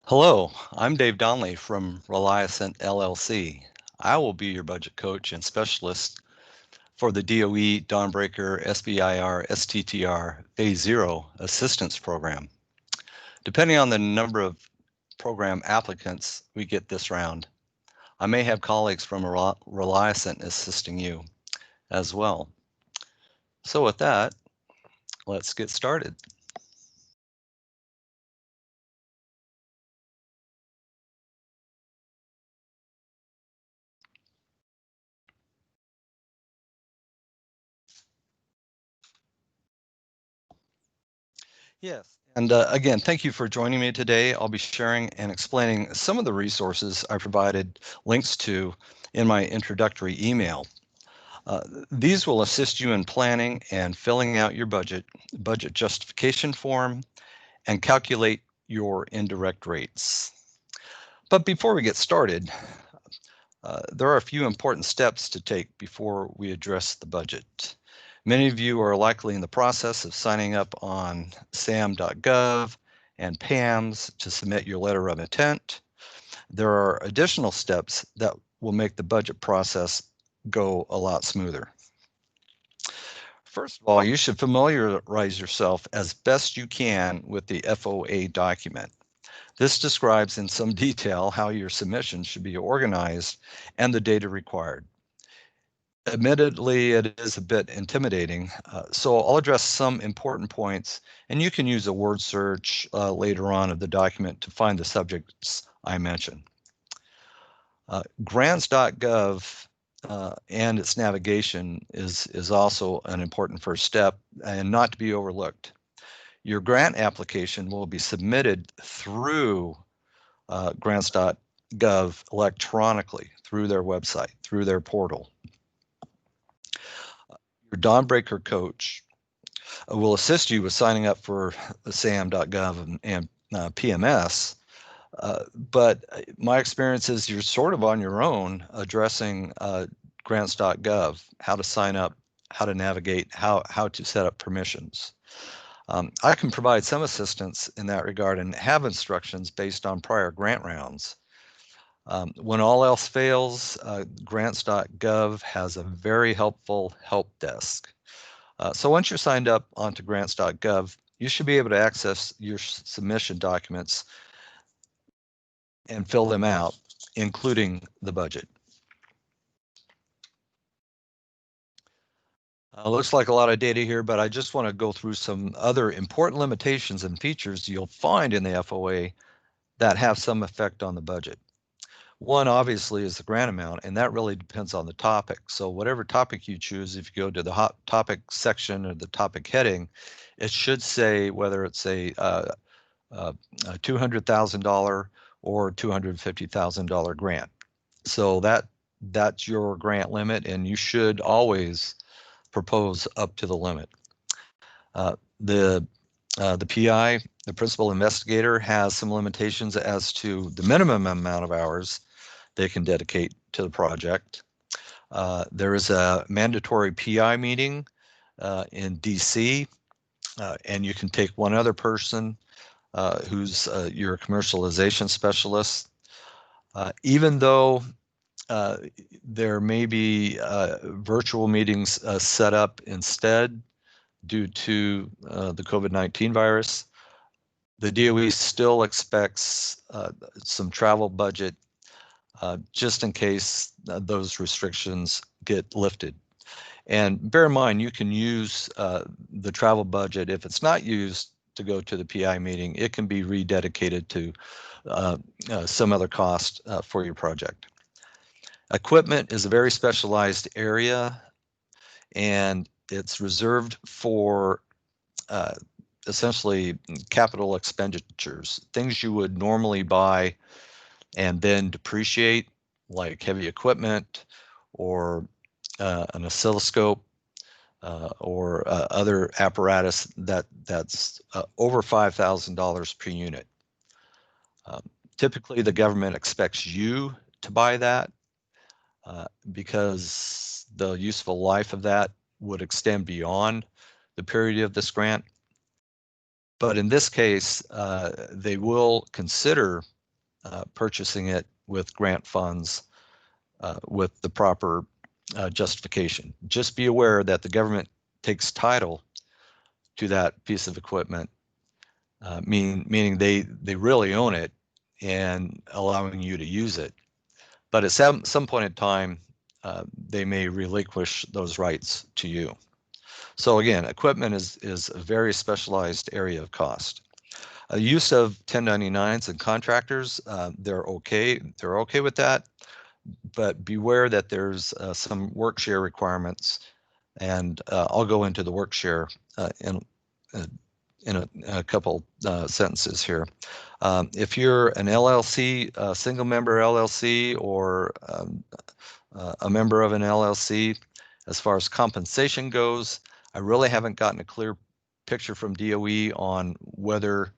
Hello, I'm Dave Donley from ReliAscent LLC. I will be your budget coach and specialist for the DOE Dawnbreaker SBIR STTR Phase I Assistance Program. Depending on the number of program applicants we get this round, I may have colleagues from ReliAscent assisting you as well. So with that, let's get started. Yes. And again, thank you for joining me today. I'll be sharing and explaining some of the resources I provided links to in my introductory email. These will assist you in planning and filling out your budget justification form, and calculate your indirect rates. But before we get started, there are a few important steps to take before we address the budget. Many of you are likely in the process of signing up on sam.gov and PAMS to submit your letter of intent. There are additional steps that will make the budget process go a lot smoother. First of all, you should familiarize yourself as best you can with the FOA document. This describes in some detail how your submission should be organized and the data required. Admittedly, it is a bit intimidating, so I'll address some important points, and you can use a word search later on of the document to find the subjects I mentioned. Grants.gov and its navigation is also an important first step and not to be overlooked. Your grant application will be submitted through grants.gov electronically through their website, through their portal. Your Dawnbreaker coach will assist you with signing up for sam.gov and PMS. But my experience is you're sort of on your own addressing grants.gov, how to sign up, how to navigate, how to set up permissions. I can provide some assistance in that regard and have instructions based on prior grant rounds. When all else fails, grants.gov has a very helpful help desk. So once you're signed up onto grants.gov, you should be able to access your submission documents and fill them out, including the budget. Looks like a lot of data here, but I just want to go through some other important limitations and features you'll find in the FOA that have some effect on the budget. One, obviously, is the grant amount, and that really depends on the topic. So whatever topic you choose, if you go to the hot topic section or the topic heading, it should say whether it's a $200,000 or $250,000 grant. So that's your grant limit, and you should always propose up to the limit. The PI, the principal investigator, has some limitations as to the minimum amount of hours they can dedicate to the project. There is a mandatory PI meeting in DC, and you can take one other person who's your commercialization specialist. Even though there may be virtual meetings set up instead due to the COVID-19 virus, the DOE still expects some travel budget just in case those restrictions get lifted. And bear in mind, you can use the travel budget. If it's not used to go to the PI meeting, it can be rededicated to some other cost for your project. Equipment is a very specialized area, and it's reserved for essentially capital expenditures, things you would normally buy and then depreciate, like heavy equipment or an oscilloscope or other apparatus that's over $5,000 per unit. Typically, the government expects you to buy that because the useful life of that would extend beyond the period of this grant. But in this case, they will consider purchasing it with grant funds with the proper justification. Just be aware that the government takes title to that piece of equipment, meaning they really own it and allowing you to use it. But at some point in time, they may relinquish those rights to you. So again, equipment is a very specialized area of cost. Use of 1099s and contractors, they're okay with that, but beware that there's some work share requirements, and I'll go into the work share in a couple sentences here. If you're an LLC, a single member LLC, or a member of an LLC, as far as compensation goes, I really haven't gotten a clear picture from DOE on whether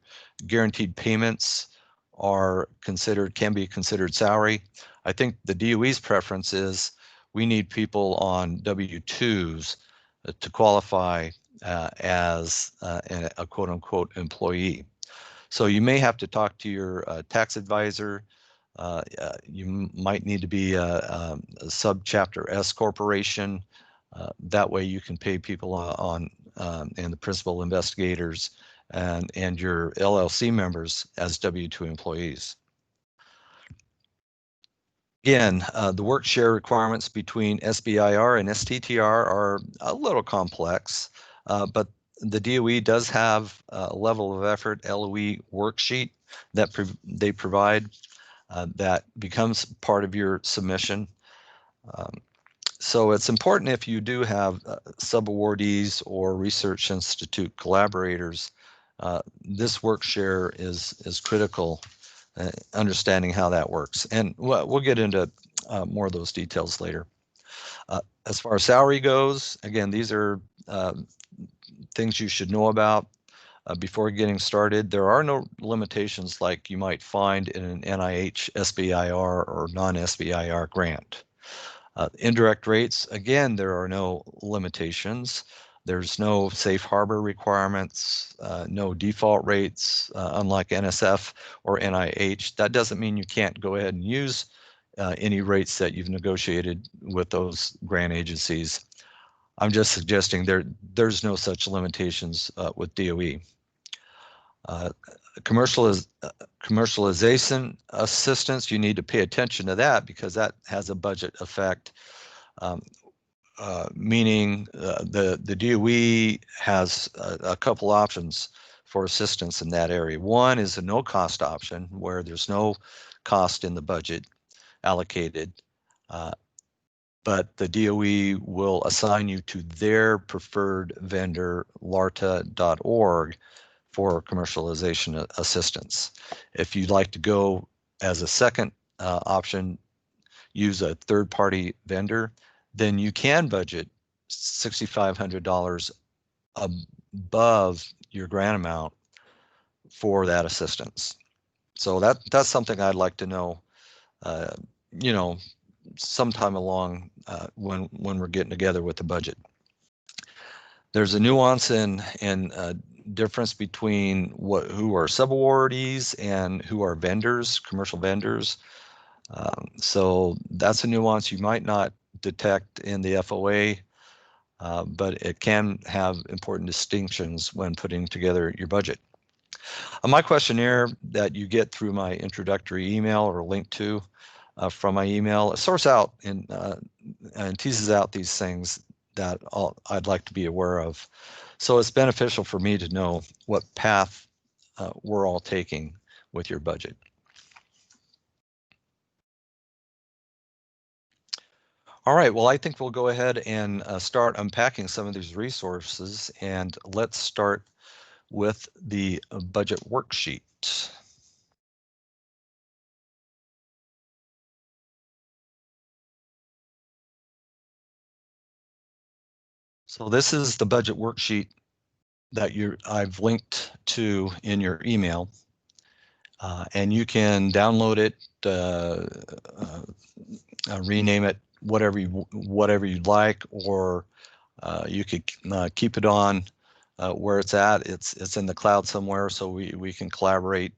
guaranteed payments can be considered salary. I think the DOE's preference is we need people on W-2s to qualify as a quote-unquote employee. So you may have to talk to your tax advisor. You might need to be a subchapter S corporation. That way you can pay people on and the principal investigators and your LLC members as W-2 employees. Again, the work share requirements between SBIR and STTR are a little complex, but the DOE does have a level of effort LOE worksheet that they provide that becomes part of your submission. So it's important, if you do have subawardees or research institute collaborators, this work share is critical, understanding how that works. And we'll get into more of those details later. As far as salary goes, again, these are things you should know about before getting started. There are no limitations like you might find in an NIH SBIR or non-SBIR grant. Indirect rates, again, there are no limitations. There's no safe harbor requirements, no default rates, unlike NSF or NIH. That doesn't mean you can't go ahead and use any rates that you've negotiated with those grant agencies. I'm just suggesting there's no such limitations with DOE. Commercialization assistance, you need to pay attention to that because that has a budget effect, meaning the DOE has a couple options for assistance in that area. One is a no-cost option where there's no cost in the budget allocated, but the DOE will assign you to their preferred vendor, larta.org, for commercialization assistance. If you'd like to go as a second option, use a third-party vendor, then you can budget $6,500 above your grant amount for that assistance. So that's something I'd like to know, sometime along when we're getting together with the budget. There's a nuance in difference between who are subawardees and who are vendors, commercial vendors. So that's a nuance you might not detect in the FOA, but it can have important distinctions when putting together your budget. My questionnaire that you get through my introductory email or link to from my email sorts out and teases out these things that I'd like to be aware of. So it's beneficial for me to know what path we're all taking with your budget. All right, well, I think we'll go ahead and start unpacking some of these resources, and let's start with the budget worksheet. So this is the budget worksheet that I've linked to in your email, and you can download it, rename it whatever you'd like, or you could keep it on where it's at. It's in the cloud somewhere, so we can collaborate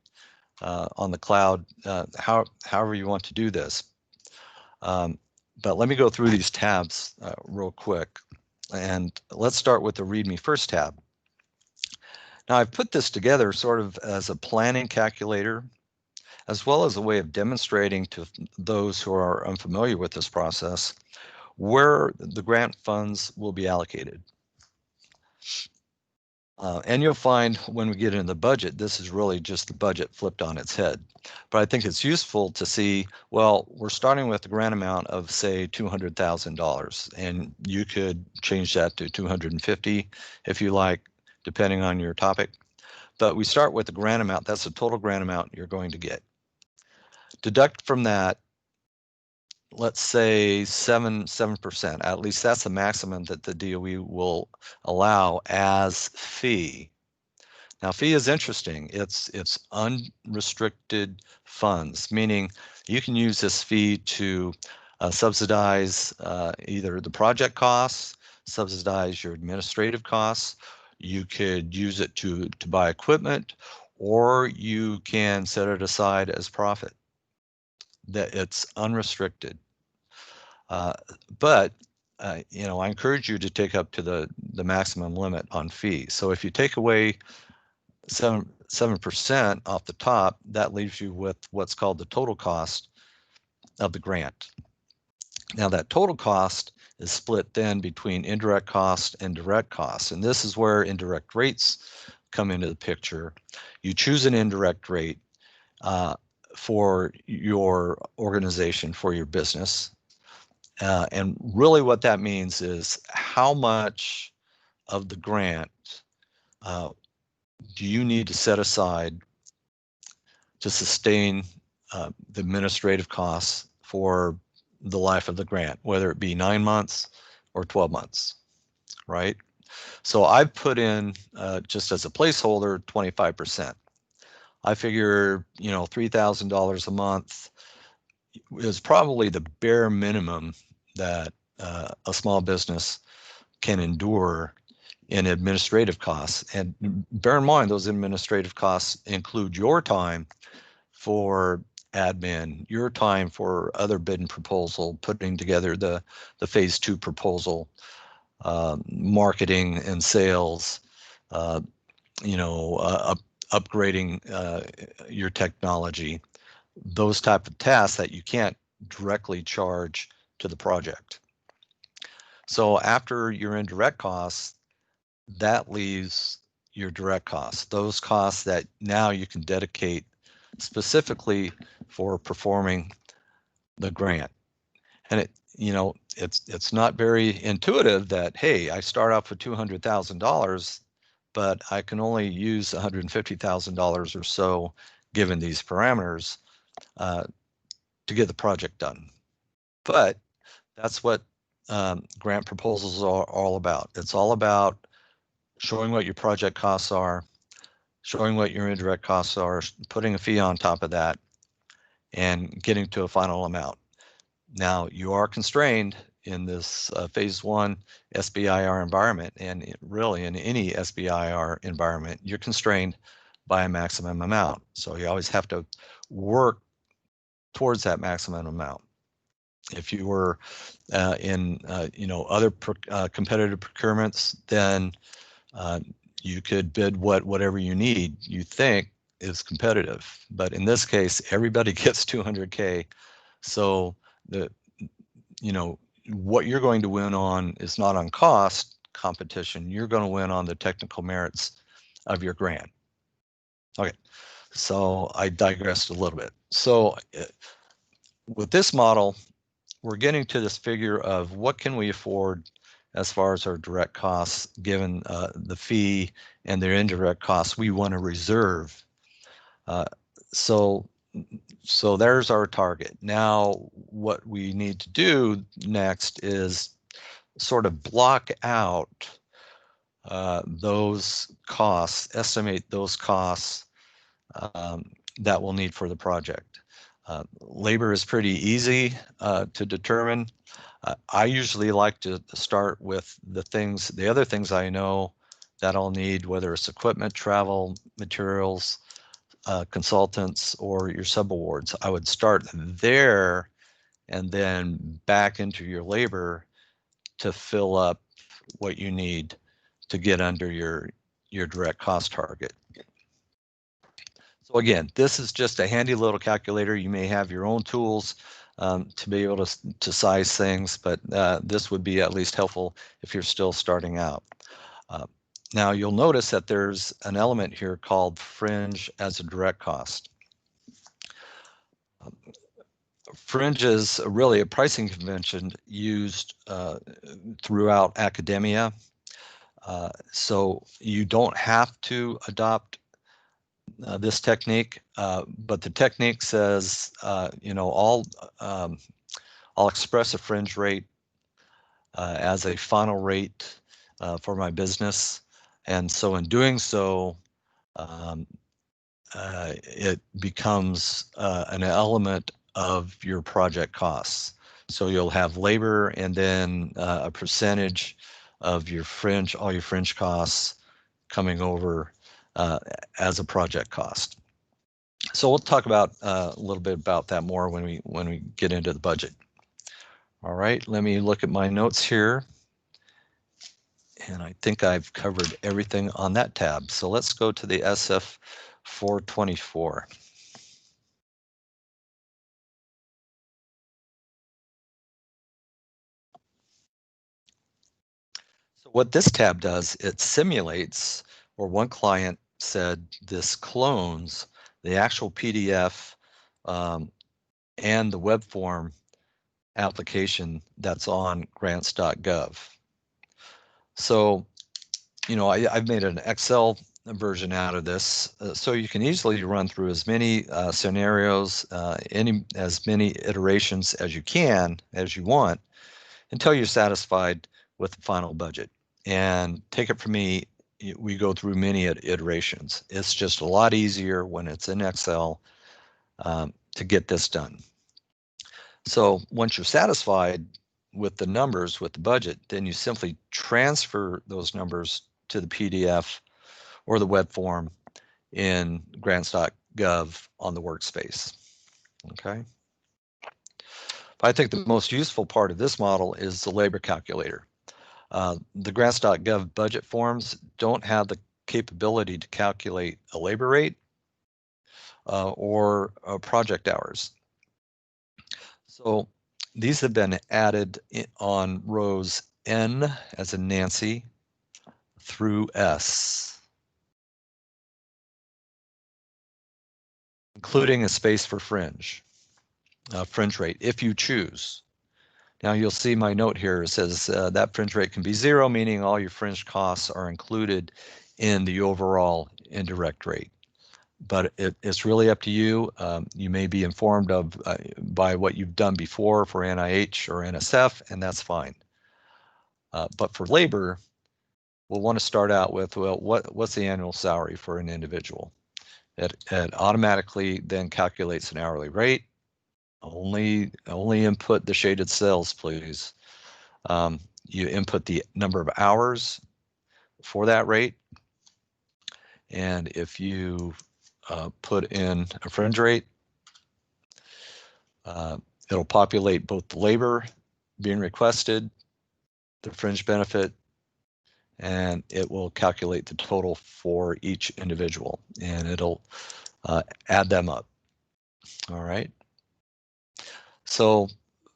on the cloud, however you want to do this. But let me go through these tabs real quick. And let's start with the Read Me First tab. Now I've put this together sort of as a planning calculator, as well as a way of demonstrating to those who are unfamiliar with this process where the grant funds will be allocated. And you'll find when we get into the budget, this is really just the budget flipped on its head. But I think it's useful to see, well, we're starting with the grant amount of, say, $200,000, and you could change that to 250 if you like, depending on your topic. But we start with the grant amount. That's the total grant amount you're going to get. Deduct from that, let's say 7%. At least that's the maximum that the DOE will allow as fee. Now, fee is interesting. It's unrestricted funds, meaning you can use this fee to subsidize either the project costs, subsidize your administrative costs. You could use it to buy equipment, or you can set it aside as profit. That it's unrestricted. But you know, I encourage you to take up to the maximum limit on fees. So if you take away 7% off the top, that leaves you with what's called the total cost of the grant. Now that total cost is split then between indirect cost and direct costs, and this is where indirect rates come into the picture. You choose an indirect rate for your organization, for your business, and really what that means is how much of the grant do you need to set aside to sustain the administrative costs for the life of the grant, whether it be 9 months or 12 months, right? So I've put in, just as a placeholder, 25%. I figure, you know, $3,000 a month is probably the bare minimum that a small business can endure in administrative costs. And bear in mind, those administrative costs include your time for admin, your time for other bid and proposal, putting together the phase 2 proposal, marketing and sales, you know, upgrading your technology, those type of tasks that you can't directly charge to the project. So after your indirect costs, that leaves your direct costs, those costs that now you can dedicate specifically for performing the grant. And it, you know, it's not very intuitive that, hey, I start off with $200,000, but I can only use $150,000 or so given these parameters to get the project done. But that's what grant proposals are all about. It's all about showing what your project costs are, showing what your indirect costs are, putting a fee on top of that, and getting to a final amount. Now, you are constrained in this phase 1 SBIR environment, and really in any SBIR environment, you're constrained by a maximum amount. So you always have to work towards that maximum amount. If you were in you know, other competitive procurements, then you could bid whatever you need, you think is competitive. But in this case, everybody gets 200K. So you know, what you're going to win on is not on cost competition. You're going to win on the technical merits of your grant. Okay, so I digressed a little bit. So with this model, we're getting to this figure of what can we afford as far as our direct costs, given the fee and their indirect costs we want to reserve. So there's our target. Now, what we need to do next is sort of block out those costs, estimate those costs that we'll need for the project. Labor is pretty easy to determine. I usually like to start with the other things I know that I'll need, whether it's equipment, travel, materials, consultants or your subawards. I would start there and then back into your labor to fill up what you need to get under your direct cost target. So again, this is just a handy little calculator. You may have your own tools to be able to size things, but this would be at least helpful if you're still starting out. Now you'll notice that there's an element here called fringe as a direct cost. Fringe is really a pricing convention used throughout academia. So you don't have to adopt this technique, but the technique says, I'll express a fringe rate as a final rate for my business. And so in doing so, it becomes an element of your project costs. So you'll have labor and then a percentage of your fringe, all your fringe costs coming over as a project cost. So we'll talk about a little bit about that more when we get into the budget. All right, let me look at my notes here. And I think I've covered everything on that tab. So let's go to the SF 424. So what this tab does, it simulates, or one client said this clones the actual PDF and the web form application that's on grants.gov. So, I've made an Excel version out of this, so you can easily run through as many scenarios, as many iterations as you want, until you're satisfied with the final budget. And take it from me, we go through many iterations. It's just a lot easier when it's in Excel to get this done. So once you're satisfied with the numbers, with the budget, then you simply transfer those numbers to the PDF or the web form in grants.gov on the workspace. Okay. But I think the most useful part of this model is the labor calculator. The grants.gov budget forms don't have the capability to calculate a labor rate or project hours. So these have been added on rows N as in Nancy through S, including a space for fringe rate if you choose. Now you'll see my note here. It says that fringe rate can be 0, meaning all your fringe costs are included in the overall indirect rate. But it's really up to you. You may be informed of by what you've done before for NIH or NSF, and that's fine. But for labor, we'll want to start out with, well, what's the annual salary for an individual? It automatically then calculates an hourly rate. Only input the shaded cells, please. You input the number of hours for that rate, and if you put in a fringe rate, it'll populate both the labor being requested, the fringe benefit, and it will calculate the total for each individual, and it'll add them up. All right. So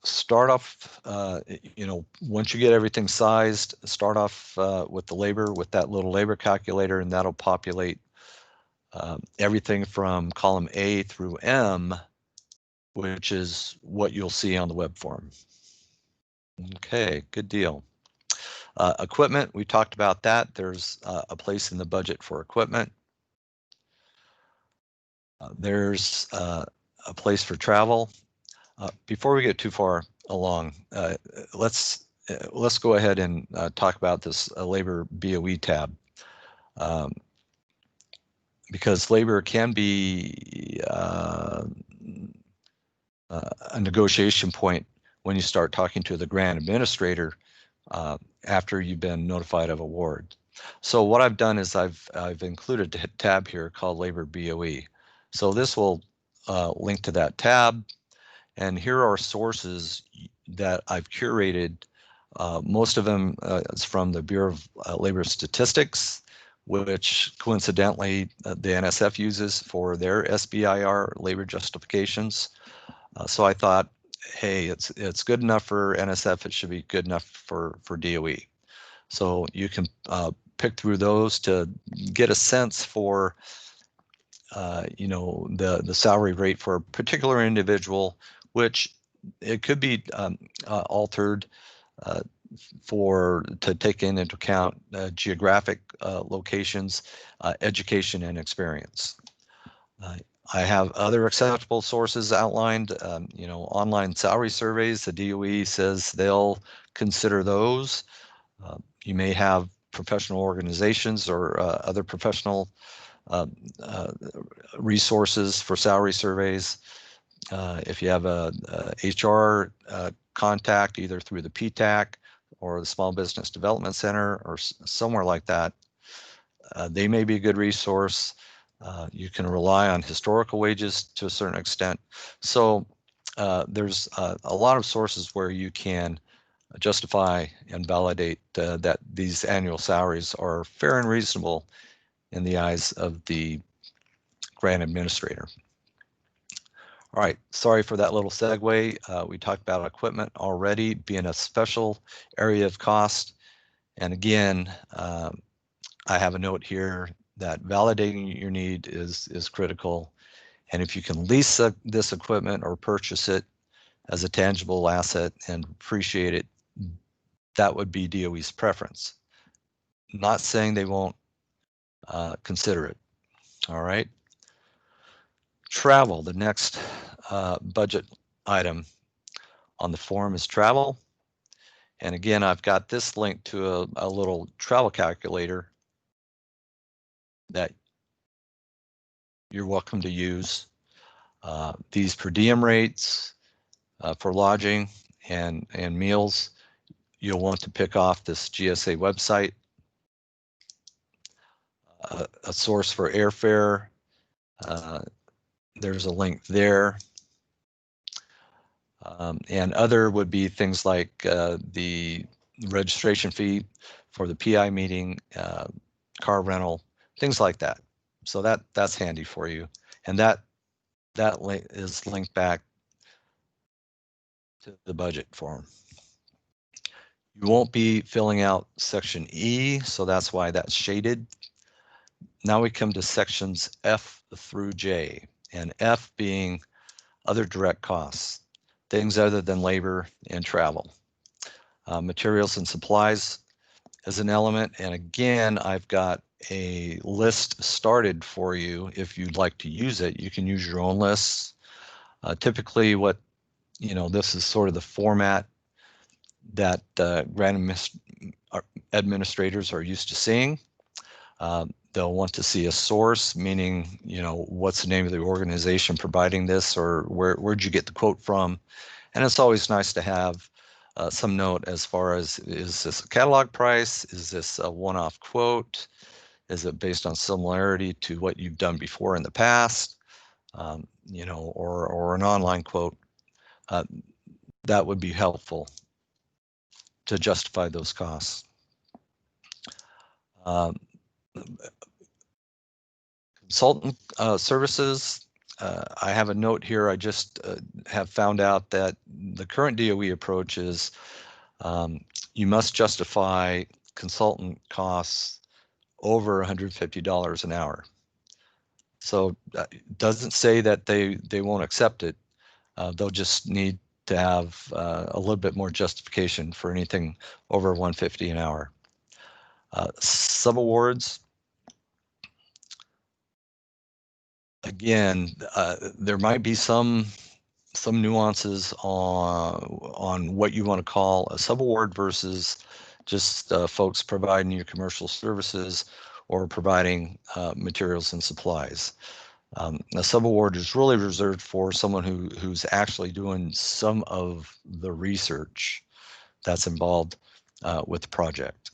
start off, once you get everything sized, start off with the labor, with that little labor calculator, and that'll populate everything from column A through M, which is what you'll see on the web form. Okay, good deal. Equipment, we talked about that. There's a place in the budget for equipment. There's a place for travel. Before we get too far along, let's go ahead and talk about this labor BOE tab. Because labor can be a negotiation point when you start talking to the grant administrator after you've been notified of award. So what I've done is I've included a tab here called Labor BOE. So this will link to that tab. And here are sources that I've curated. Most of them is from the Bureau of Labor Statistics, which coincidentally the NSF uses for their SBIR labor justifications. So I thought, hey, it's good enough for NSF, it should be good enough for DOE. So you can pick through those to get a sense for you know, the salary rate for a particular individual, which it could be altered to take into account geographic locations, education, and experience. I have other acceptable sources outlined, you know, online salary surveys. The DOE says they'll consider those. You may have professional organizations or other professional resources for salary surveys. If you have a HR contact, either through the PTAC or the Small Business Development Center or somewhere like that, they may be a good resource. You can rely on historical wages to a certain extent. So there's a lot of sources where you can justify and validate that these annual salaries are fair and reasonable in the eyes of the grant administrator. All right, sorry for that little segue. We talked about equipment already being a special area of cost. And again, I have a note here that validating your need is critical. And if you can lease this equipment or purchase it as a tangible asset and appreciate it, that would be DOE's preference. Not saying they won't consider it. All right. Travel, the next budget item on the form is travel. And again, I've got this link to a little travel calculator that you're welcome to use. These per diem rates for lodging and meals, you'll want to pick off this GSA website. A source for airfare, there's a link there. And other would be things like the registration fee for the PI meeting, car rental, things like that. So that's handy for you. And that link is linked back to the budget form. You won't be filling out section E, so that's why that's shaded. Now we come to sections F through J, and F being other direct costs, things other than labor and travel. Materials and supplies is an element, and again, I've got a list started for you. If you'd like to use it, you can use your own lists. Typically what, you know, this is sort of the format that grant administrators are used to seeing. They'll want to see a source, meaning, you know, what's the name of the organization providing this, or where'd you get the quote from? And it's always nice to have some note as far as, is this a catalog price? Is this a one-off quote? Is it based on similarity to what you've done before in the past? You know, or an online quote. That would be helpful to justify those costs. Consultant services, I have a note here. I just have found out that the current DOE approach is you must justify consultant costs over $150 an hour. So it doesn't say that they won't accept it. They'll just need to have a little bit more justification for anything over $150 an hour. Subawards, again, there might be some nuances on what you want to call a subaward versus just folks providing you commercial services or providing materials and supplies. A subaward is really reserved for someone who's actually doing some of the research that's involved with the project.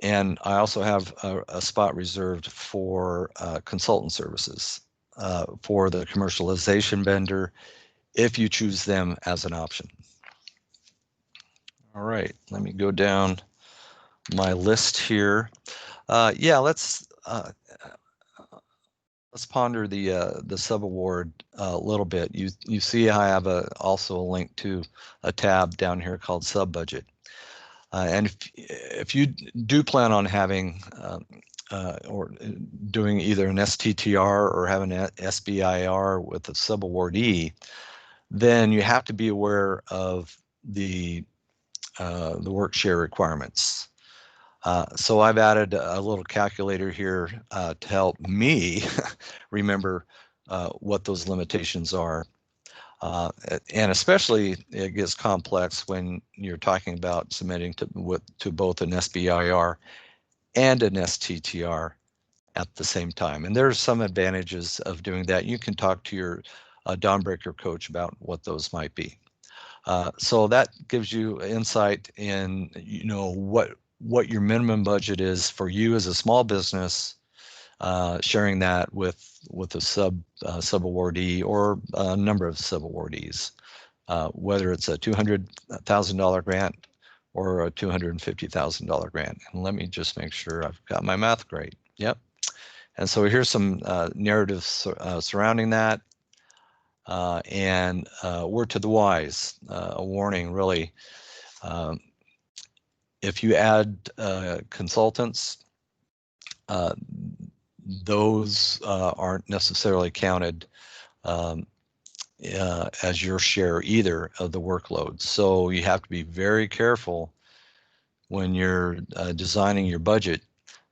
And I also have a spot reserved for consultant services for the commercialization vendor if you choose them as an option. All right, let me go down my list here. Yeah, let's ponder the subaward a little bit. You see I have also a link to a tab down here called sub budget. And if you do plan on having or doing either an STTR or having an SBIR with a subawardee, then you have to be aware of the work share requirements. So I've added a little calculator here to help me remember what those limitations are. And especially it gets complex when you're talking about submitting to both an SBIR and an STTR at the same time. And there's some advantages of doing that. You can talk to your Dawnbreaker coach about what those might be. So that gives you insight in, what your minimum budget is for you as a small business, sharing that with a sub-awardee or a number of sub-awardees, whether it's a $200,000 grant or a $250,000 grant. And let me just make sure I've got my math right. Yep. And so here's some narratives surrounding that. And word to the wise, a warning really. If you add consultants, those aren't necessarily counted as your share either of the workload. So you have to be very careful when you're designing your budget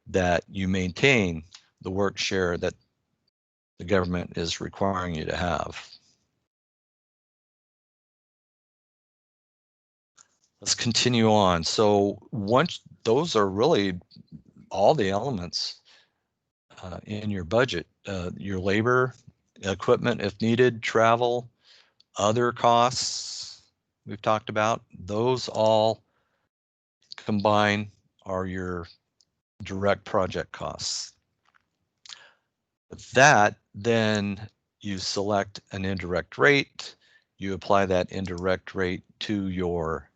that you maintain the work share that the government is requiring you to have. Let's continue on. So once those are really all the elements in your budget, your labor, equipment if needed, travel, other costs we've talked about, those all combine are your direct project costs. With that, then you select an indirect rate, you apply that indirect rate to your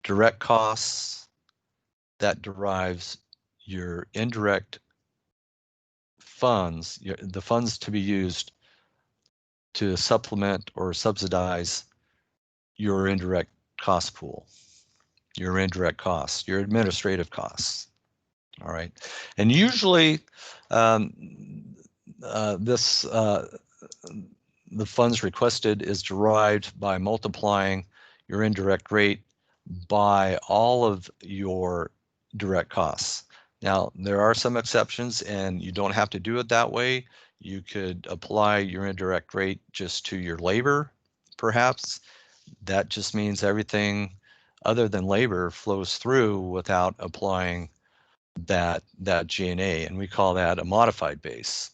direct costs, that derives your indirect funds, the funds to be used to supplement or subsidize your indirect cost pool, your indirect costs, your administrative costs. All right, and usually the funds requested is derived by multiplying your indirect rate by all of your direct costs. Now, there are some exceptions and you don't have to do it that way. You could apply your indirect rate just to your labor, perhaps. That just means everything other than labor flows through without applying that G&A, and we call that a modified base.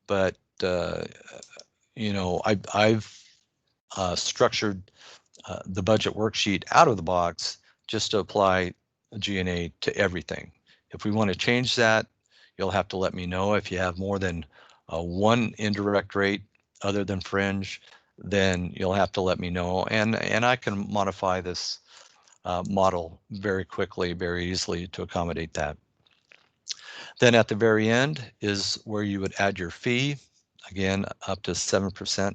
But I've structured the budget worksheet out of the box just to apply G&A to everything. If we want to change that, you'll have to let me know. If you have more than one indirect rate other than fringe, then you'll have to let me know, and I can modify this model very quickly, very easily to accommodate that. Then at the very end is where you would add your fee, again up to 7%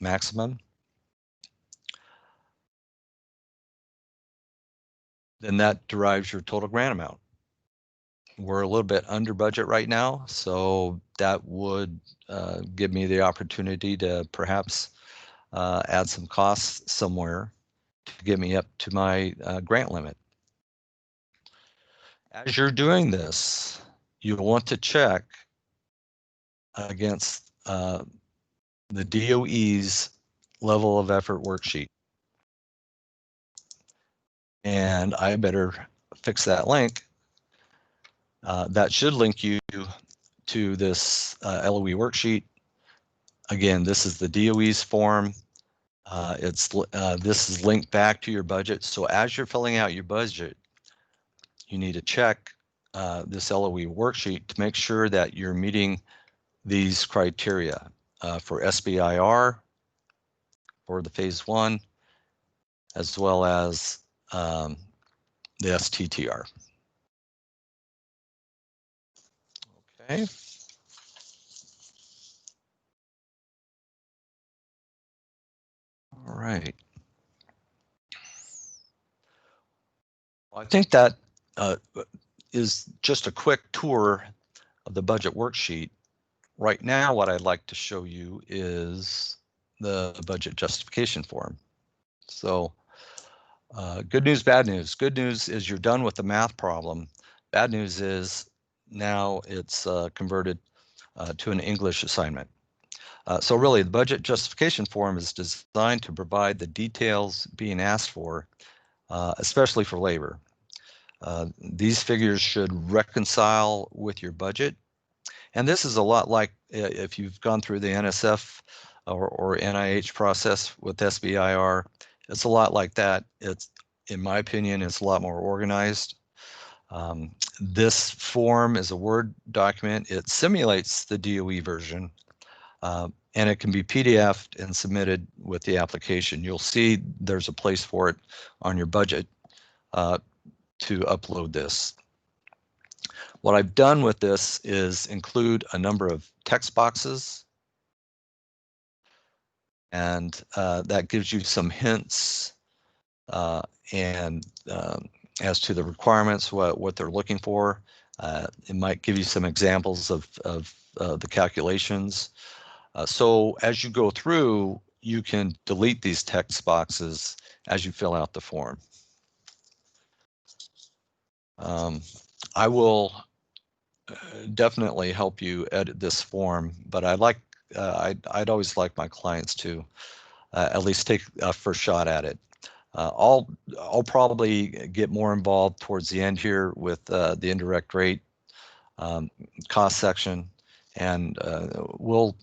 maximum. Then that derives your total grant amount. We're a little bit under budget right now, so that would give me the opportunity to perhaps add some costs somewhere to get me up to my grant limit. As you're doing this, you want to check against the DOE's level of effort worksheet. And I better fix that link. That should link you to this LOE worksheet. Again, this is the DOE's form. This is linked back to your budget. So as you're filling out your budget, you need to check this LOE worksheet to make sure that you're meeting these criteria for SBIR, for the Phase I, as well as the STTR. Okay. All right. Well, I think that is just a quick tour of the budget worksheet. Right now, what I'd like to show you is the budget justification form. So good news, bad news. Good news is you're done with the math problem. Bad news is now it's converted to an English assignment. So really, the budget justification form is designed to provide the details being asked for, especially for labor. These figures should reconcile with your budget. And this is a lot like if you've gone through the NSF or NIH process with SBIR, it's a lot like that. It's, in my opinion, it's a lot more organized. This form is a Word document. It simulates the DOE version, and it can be PDF'd and submitted with the application. You'll see there's a place for it on your budget to upload this. What I've done with this is include a number of text boxes, and that gives you some hints and as to the requirements, what they're looking for. It might give you some examples of the calculations. So as you go through, you can delete these text boxes as you fill out the form. I will definitely help you edit this form, but I'd always like my clients to at least take a first shot at it. I'll probably get more involved towards the end here with the indirect rate cost section, and we'll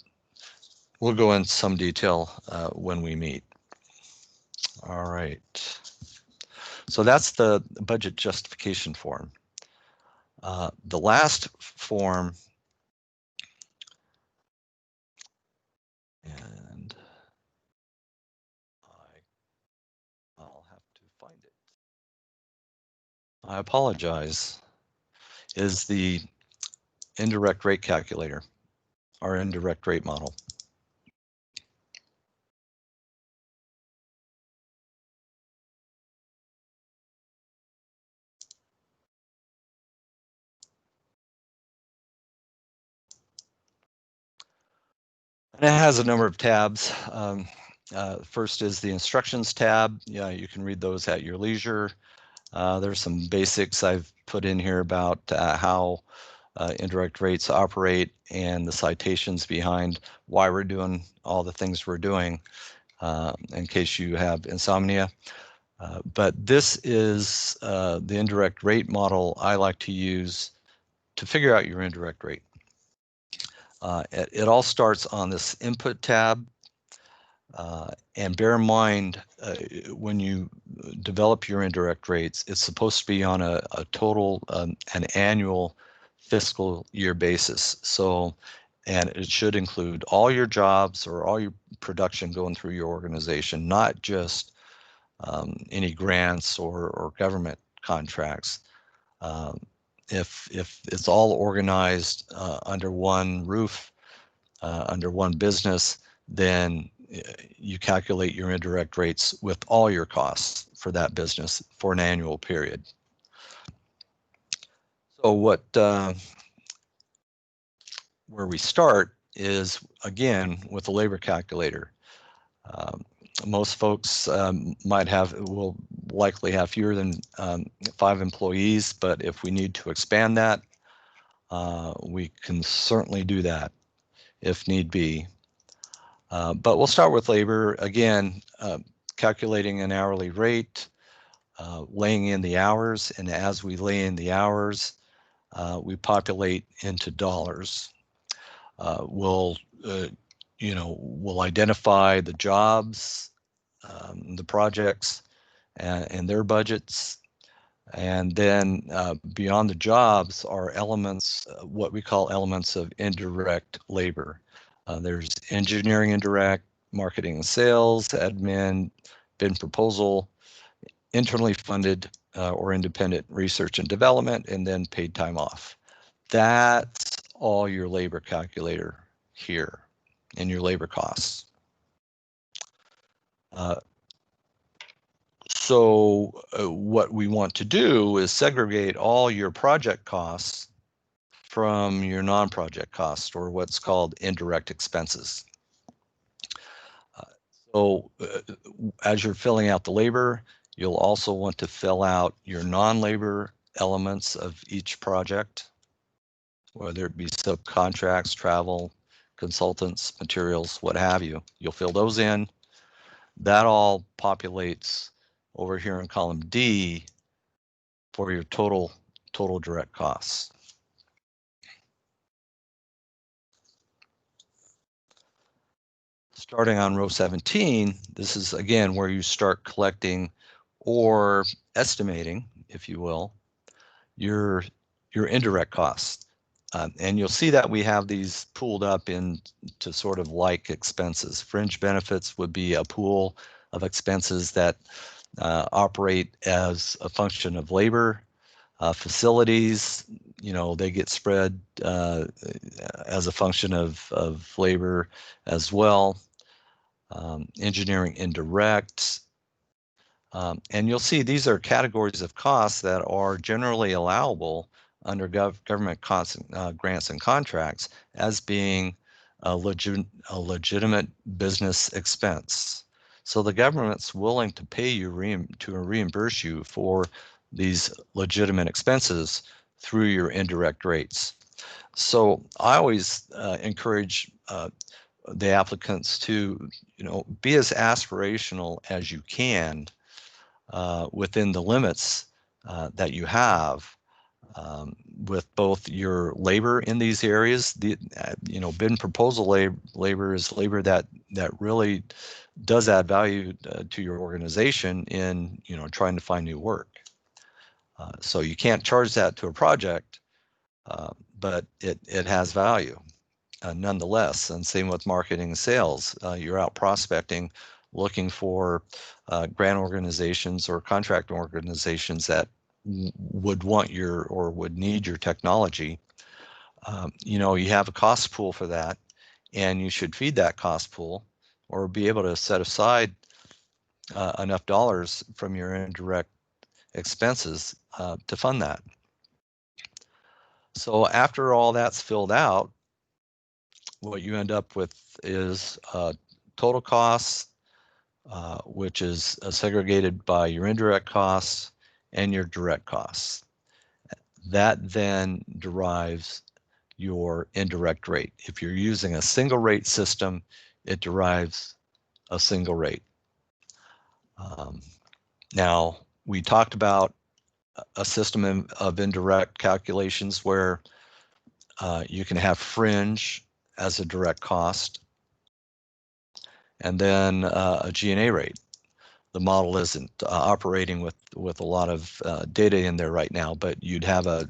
go in some detail when we meet. All right. So that's the budget justification form. The last form, and I'll have to find it. I apologize, is the indirect rate calculator, our indirect rate model. And it has a number of tabs. First is the instructions tab. Yeah, you can read those at your leisure. There's some basics I've put in here about how indirect rates operate and the citations behind why we're doing all the things we're doing, in case you have insomnia. But this is the indirect rate model I like to use to figure out your indirect rate. It all starts on this input tab, and bear in mind when you develop your indirect rates, it's supposed to be on a total, an annual fiscal year basis. So, and it should include all your jobs or all your production going through your organization, not just any grants or government contracts. If it's all organized under one roof, under one business, then you calculate your indirect rates with all your costs for that business for an annual period. So where we start is, again, with the labor calculator. Most folks will likely have fewer than 5 employees, but if we need to expand that, we can certainly do that if need be. But we'll start with labor. Again, calculating an hourly rate, laying in the hours, and as we lay in the hours, we populate into dollars. We'll identify the jobs, the projects, and their budgets, And then beyond the jobs are elements, what we call elements of indirect labor. There's engineering indirect, marketing and sales, admin, bid proposal, internally funded or independent research and development, and then paid time off. That's all your labor calculator here in your labor costs. So what we want to do is segregate all your project costs from your non-project costs, or what's called indirect expenses. So as you're filling out the labor, you'll also want to fill out your non-labor elements of each project, whether it be subcontracts, travel, consultants, materials, what have you. You'll fill those in. That all populates over here in column D for your total direct costs. Starting on row 17, this is again where you start collecting or estimating, if you will, your indirect costs. And you'll see that we have these pooled up into sort of like expenses. Fringe benefits would be a pool of expenses that operate as a function of labor. Facilities, you know, they get spread as a function of labor as well. Engineering indirect. And you'll see these are categories of costs that are generally allowable under government grants and contracts as being a legitimate business expense. So the government's willing to pay you to reimburse you for these legitimate expenses through your indirect rates. So I always encourage the applicants to, you know, be as aspirational as you can within the limits that you have with both your labor in these areas. The you know, bid and proposal labor is labor that really does add value to your organization in, you know, trying to find new work. So you can't charge that to a project, but it has value nonetheless. And same with marketing and sales. You're out prospecting, looking for grant organizations or contract organizations that would want your or would need your technology. You know, you have a cost pool for that, and you should feed that cost pool or be able to set aside enough dollars from your indirect expenses to fund that. So after all that's filled out, what you end up with is total costs, which is segregated by your indirect costs and your direct costs. That then derives your indirect rate. If you're using a single rate system, it derives a single rate. Now, we talked about a system of indirect calculations where you can have fringe as a direct cost, and then a G&A rate. The model isn't operating with a lot of data in there right now, but you'd have a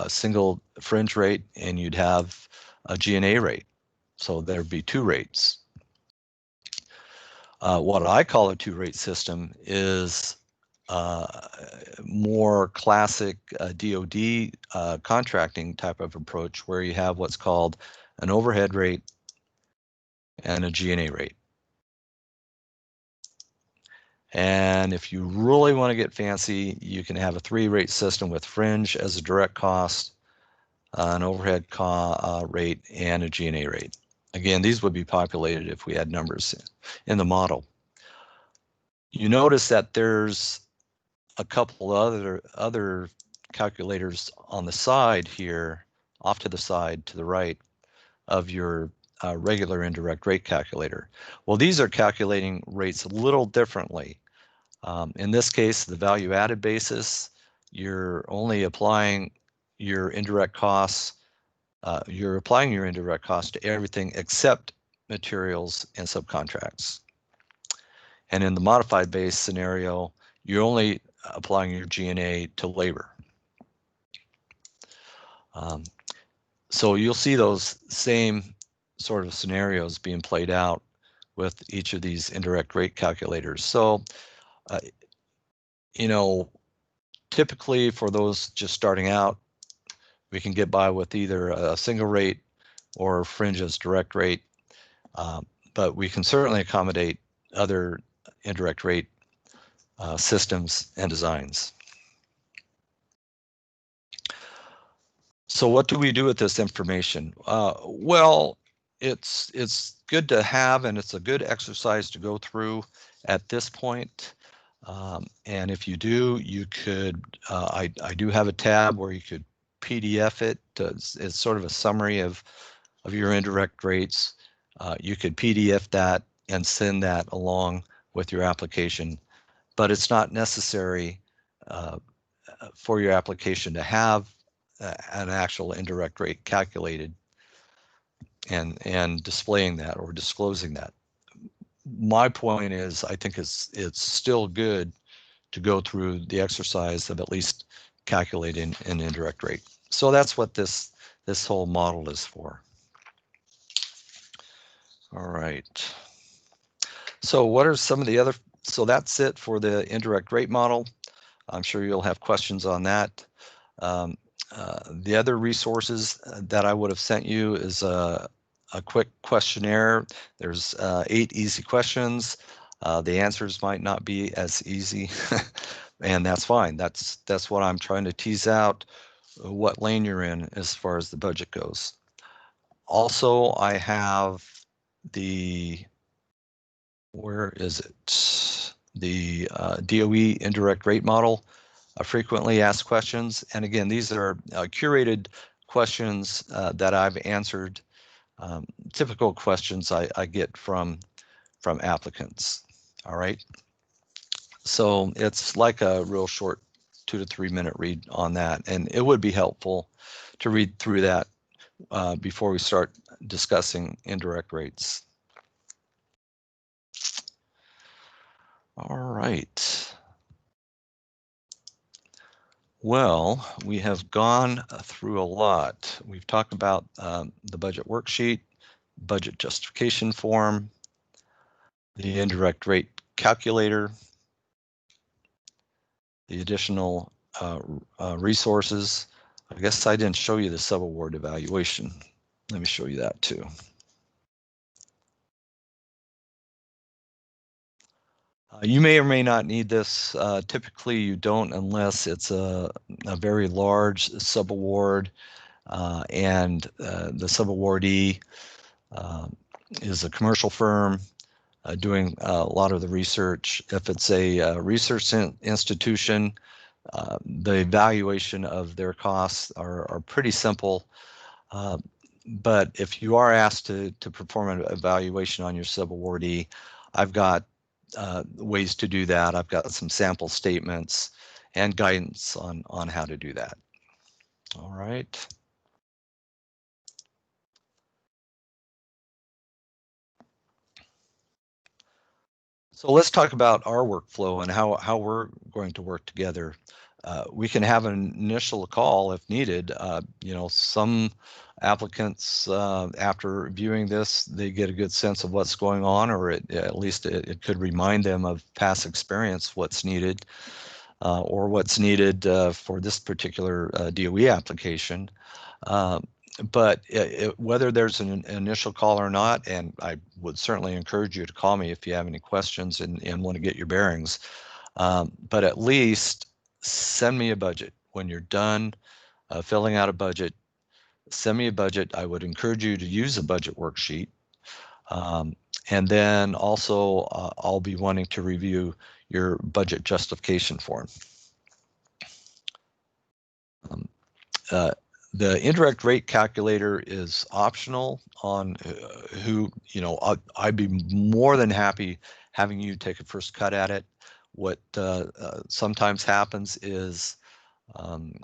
single fringe rate and you'd have a G&A rate. So there'd be two rates. What I call a two-rate system is more classic DoD contracting type of approach, where you have what's called an overhead rate and a G&A rate. And if you really want to get fancy, you can have a three-rate system with fringe as a direct cost, an overhead rate, and a G&A rate. Again, these would be populated if we had numbers in the model. You notice that there's a couple other calculators on the side here, off to the side to the right of your regular indirect rate calculator. Well, these are calculating rates a little differently. In this case, the value added basis, you're only applying your indirect costs. You're applying your indirect costs to everything except materials and subcontracts. And in the modified base scenario, you're only applying your G&A to labor. So you'll see those same sort of scenarios being played out with each of these indirect rate calculators. So, you know, typically for those just starting out, we can get by with either a single rate or fringes direct rate, but we can certainly accommodate other indirect rate systems and designs. So what do we do with this information? Well, it's good to have, and it's a good exercise to go through at this point. And if you do, you could, I do have a tab where you could PDF it. It's sort of a summary of your indirect rates. You could PDF that and send that along with your application, but it's not necessary for your application to have an actual indirect rate calculated and displaying that or disclosing that. My point is, I think it's still good to go through the exercise of at least calculating an indirect rate. So that's what this whole model is for. All right. So what are some of the other, so that's it for the indirect rate model. I'm sure you'll have questions on that. The other resources that I would have sent you is a quick questionnaire. There's 8 easy questions. The answers might not be as easy, and that's fine. That's what I'm trying to tease out, what lane you're in as far as the budget goes. Also, I have the, where is it? The DOE Indirect Rate Model, frequently asked questions. And again, these are curated questions that I've answered, typical questions I get from applicants. All right. So it's like a real short 2 to 3 minute read on that. And it would be helpful to read through that before we start discussing indirect rates. All right. Well, we have gone through a lot. We've talked about the budget worksheet, budget justification form, the indirect rate calculator, the additional resources. I guess I didn't show you the subaward evaluation. Let me show you that too. You may or may not need this. Typically you don't unless it's a very large subaward and the subawardee is a commercial firm doing a lot of the research. If it's a research institution, the evaluation of their costs are pretty simple. But if you are asked to perform an evaluation on your subawardee, I've got ways to do that. I've got some sample statements and guidance on how to do that. All right. So let's talk about our workflow and how we're going to work together. We can have an initial call if needed. You know, some applicants, after viewing this, they get a good sense of what's going on, or at least it could remind them of past experience, what's needed, or what's needed for this particular DOE application. But whether there's an initial call or not, and I would certainly encourage you to call me if you have any questions and want to get your bearings, but at least send me a budget. When you're done filling out a budget, send me a budget. I would encourage you to use a budget worksheet. And then also I'll be wanting to review your budget justification form. The indirect rate calculator is optional on who, you know, I'd be more than happy having you take a first cut at it. What sometimes happens is, and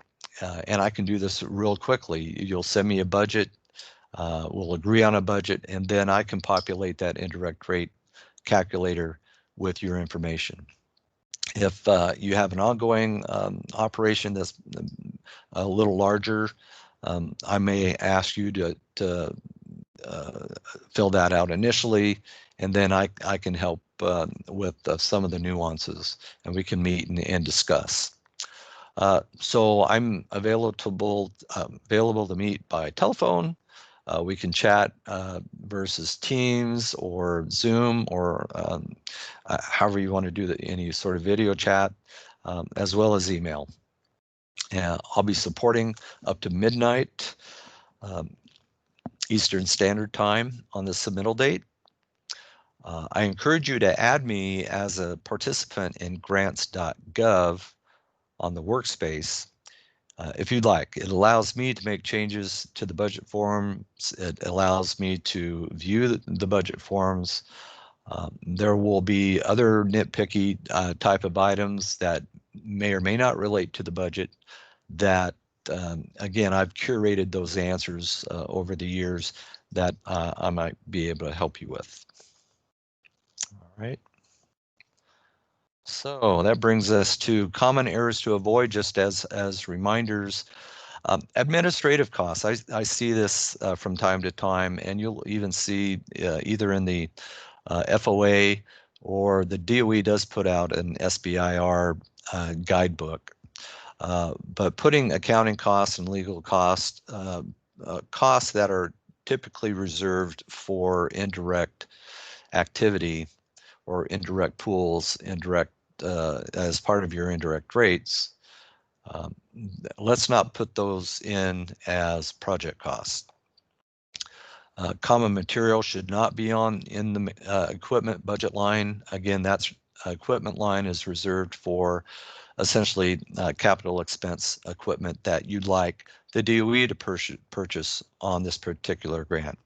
I can do this real quickly, you'll send me a budget, we'll agree on a budget, and then I can populate that indirect rate calculator with your information. If you have an ongoing operation that's a little larger, I may ask you to fill that out initially, and then I can help with some of the nuances, and we can meet and discuss. So I'm available to meet by telephone. We can chat versus Teams or Zoom or however you want to do any sort of video chat, as well as email. I'll be supporting up to midnight Eastern Standard Time on the submittal date. I encourage you to add me as a participant in grants.gov on the workspace if you'd like. It allows me to make changes to the budget forms. It allows me to view the budget forms. There will be other nitpicky type of items that may or may not relate to the budget that, again, I've curated those answers over the years that I might be able to help you with. All right. So that brings us to common errors to avoid, just as reminders. Administrative costs, I see this from time to time, and you'll even see either in the FOA or the DOE does put out an SBIR guidebook. But putting accounting costs and legal costs, costs that are typically reserved for indirect activity or indirect pools, as part of your indirect rates, let's not put those in as project costs. Common material should not be in the equipment budget line. Again, that's equipment line is reserved for essentially capital expense equipment that you'd like the DOE to purchase on this particular grant.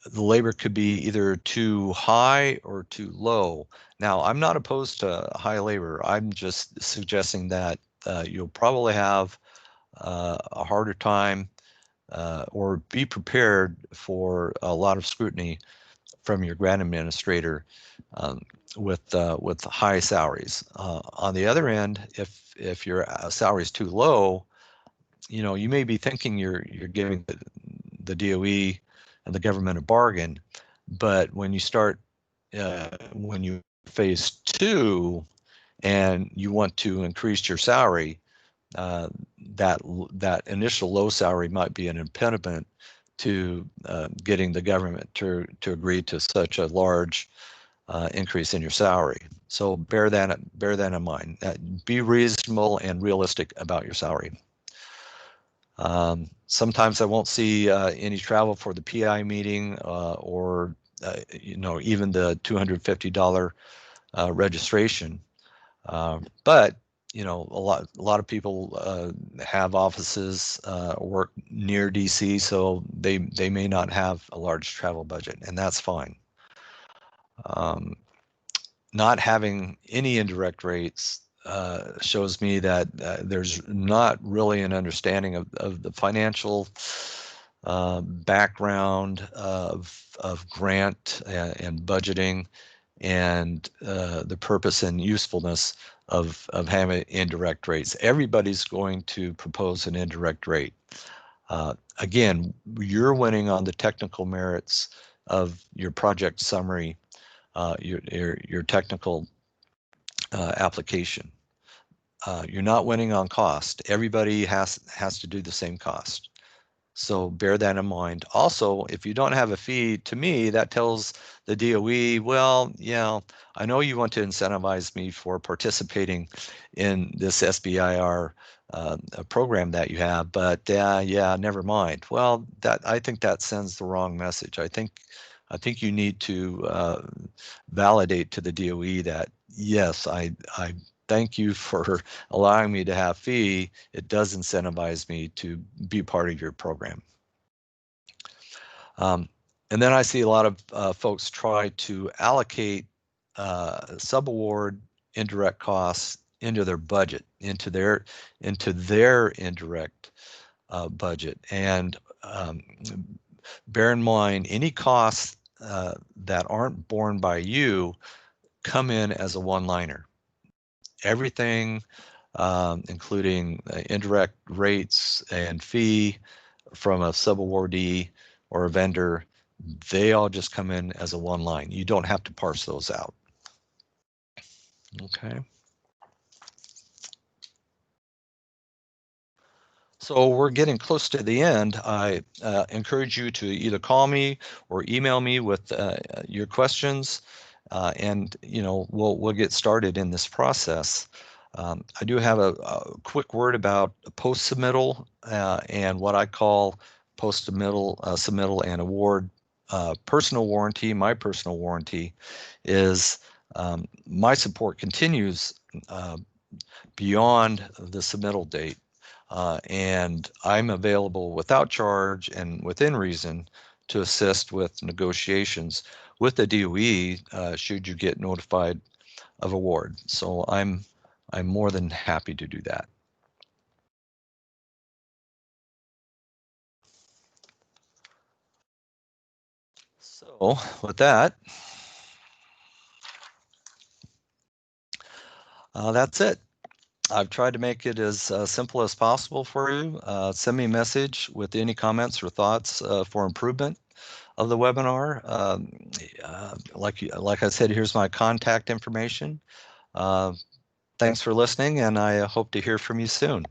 The labor could be either too high or too low. Now, I'm not opposed to high labor. I'm just suggesting that you'll probably have a harder time or be prepared for a lot of scrutiny from your grant administrator with high salaries. On the other end, if your salary is too low, you may be thinking you're giving the DOE and the government a bargain, but when you start when you phase 2 and you want to increase your salary, that initial low salary might be an impediment to getting the government to agree to such a large increase in your salary. So bear that in mind. Be reasonable and realistic about your salary. Sometimes I won't see any travel for the PI meeting or even the $250 registration. But a lot of people have offices work near DC, so they may not have a large travel budget, and that's fine. Not having any indirect rates shows me that there's not really an understanding of the financial background of grant and budgeting and the purpose and usefulness of having indirect rates. Everybody's going to propose an indirect rate. Again, you're winning on the technical merits of your project summary, your technical application. You're not winning on cost. Everybody has to do the same cost. So bear that in mind. Also, if you don't have a fee, to me, that tells the DOE, well, I know you want to incentivize me for participating in this SBIR program that you have, but never mind. Well, I think that sends the wrong message. I think you need to validate to the DOE that, yes, I thank you for allowing me to have fee. It does incentivize me to be part of your program. And then I see a lot of folks try to allocate subaward indirect costs into their budget, into their indirect budget. And bear in mind, any costs that aren't borne by you come in as a one-liner. Everything, including indirect rates and fee from a subawardee or a vendor, they all just come in as a one line. You don't have to parse those out. Okay. So we're getting close to the end. I encourage you to either call me or email me with your questions, and we'll get started in this process. I do have a quick word about post-submittal and what I call post-submittal submittal and award. Personal warranty, my personal warranty is my support continues beyond the submittal date. And I'm available without charge and within reason to assist with negotiations with the DOE should you get notified of award. So I'm more than happy to do that. So with that, that's it. I've tried to make it as simple as possible for you. Send me a message with any comments or thoughts for improvement of the webinar. Like I said, here's my contact information. Thanks for listening, and I hope to hear from you soon.